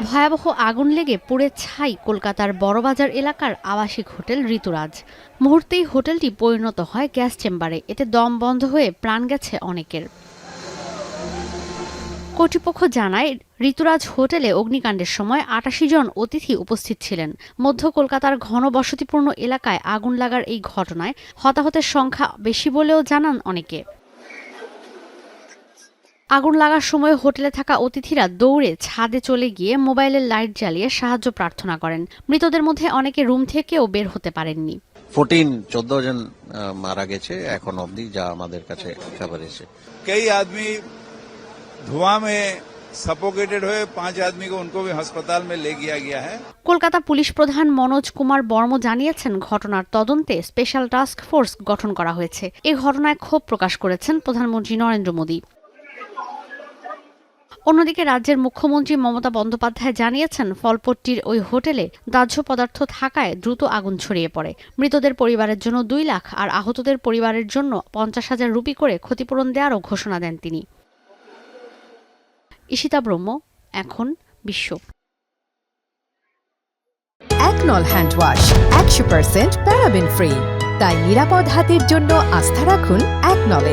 ভয়াবহ আগুন লেগে পুড়ে ছাই কলকাতার বড়বাজার এলাকার আবাসিক হোটেল ঋতুরাজ। মুহূর্তেই হোটেলটি পরিণত হয় গ্যাস চেম্বারে। এতে দম বন্ধ হয়ে প্রাণ গেছে অনেকের। কর্তৃপক্ষ জানায়, ঋতুরাজ হোটেলে অগ্নিকাণ্ডের সময় ৮৮ জন অতিথি উপস্থিত ছিলেন। মধ্য কলকাতার ঘনবসতিপূর্ণ এলাকায় আগুন লাগার এই ঘটনায় হতাহতের সংখ্যা বেশি বলেও জানান অনেকে। আগুন লাগার সময় হোটেলে থাকা অতিথিরা দৌড়ে ছাদে চলে গিয়ে মোবাইলের লাইট জ্বালিয়ে সাহায্য প্রার্থনা করেন। মৃতদের মধ্যে অনেকে রুম থেকেও বের হতে পারেননি। 14 জন মারা গেছে এখন অবধি, যা আমাদের কাছে খবর এসেছে। कई आदमी धुआं में सफोकेटेड हुए, 5 आदमी को उनको भी अस्पताल में ले गया गया है। কলকাতা পুলিশ প্রধান মনোজ কুমার বর্ম জানিয়েছেন, ঘটনার তদন্তে স্পেশাল টাস্ক ফোর্স গঠন করা হয়েছে। এই ঘটনায় ক্ষোভ প্রকাশ করেছেন প্রধানমন্ত্রী নরেন্দ্র মোদী। অন্যদিকে রাজ্যের মুখ্যমন্ত্রী মমতা বন্দ্যোপাধ্যায় জানিয়েছেন, ফলপট্টির ওই হোটেলে দাহ্য পদার্থ থাকায় দ্রুত আগুন ছড়িয়ে পড়ে। মৃতদের পরিবারের জন্য 2 লাখ আর আহতদের পরিবারের জন্য 50,000 রুপি করে ক্ষতিপূরণ দেওয়ারও ঘোষণা দেন তিনি। ঈশিতা ব্রহ্ম, এখন বিশ্ব। একনল হ্যান্ড ওয়াশ 100% প্যারাবেন ফ্রি, তাই নিরাপদ হাতের জন্য আস্থা রাখুন একনলে।